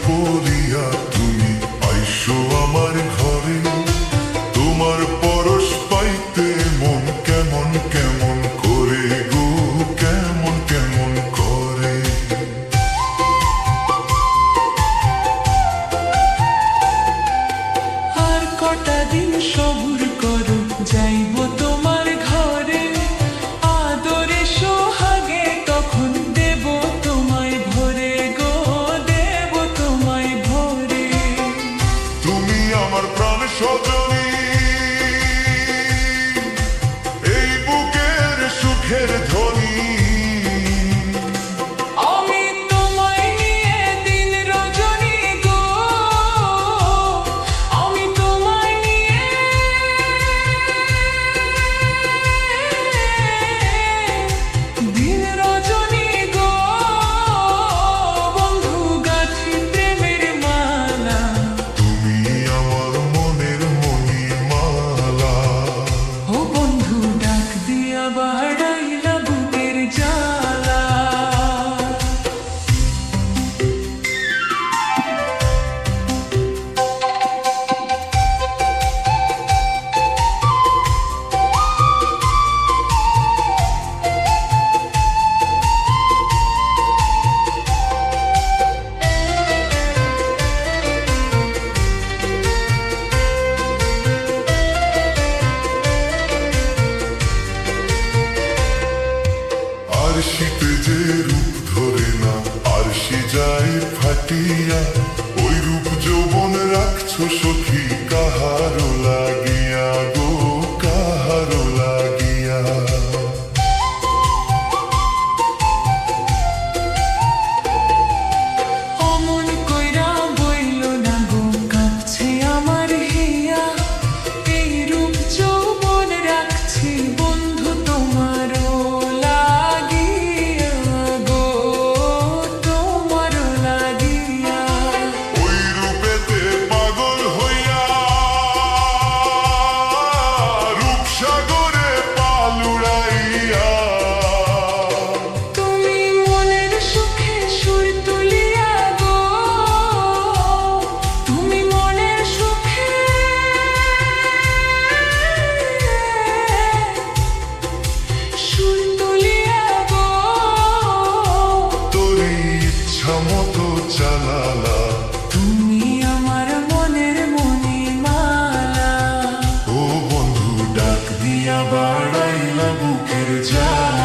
করিয়া তুমি আইসো আমার ঘরে। তোমার পরশ পাইতে মন কেমন কেমন করে গো, কেমন কেমন করে। আর কটা দিন সবুর করো, যাইব তোমার ঘরে। আদরে সোহাগে তখন দেব তোমায় ভরে গো, দেব তোমায় ভরে। তুমি আমার প্রাণ সজনী, এই বুকের সুখের ধ্বনি। আমি তোমায় নিয়ে দিন রজনী গো, আমি তোমায় নিয়ে দিন রজনী গো। বন্ধু গাছি প্রেমের মালা, তুমি আমার মনের মণিমালা। ও বন্ধু ডাক দিয়া বাড়াইলা বুকের জ্বালা। আর শীতে যে রূপ ধরে না, আর সে যায় ফাটিয়া। ওই রূপ যৌবন রাখছো সখী কাহারো লাগিয়া গো, কাহারো লাগিয়া। অমন কইরা বইল না গো, কাঁপছে আমার হিয়া। এই রূপ যৌবন রাখছি বন্ধু তোমারও লাগিয়া গো, তোমারও লাগিয়া। ওই রূপেতে পাগল হইয়া রূপসাগরে পালুড়াইয়া। তুমি মনের সুখে সুর তুলিয়া গো, তুমি মনের সুখে সুর তুলিয়া গো। তোরই ইচ্ছা মতো চালালা, তুমি আমার মনের মণিমালা। ও বন্ধু ডাক দিয়া বাড়াইলা বুকের জ্বালা।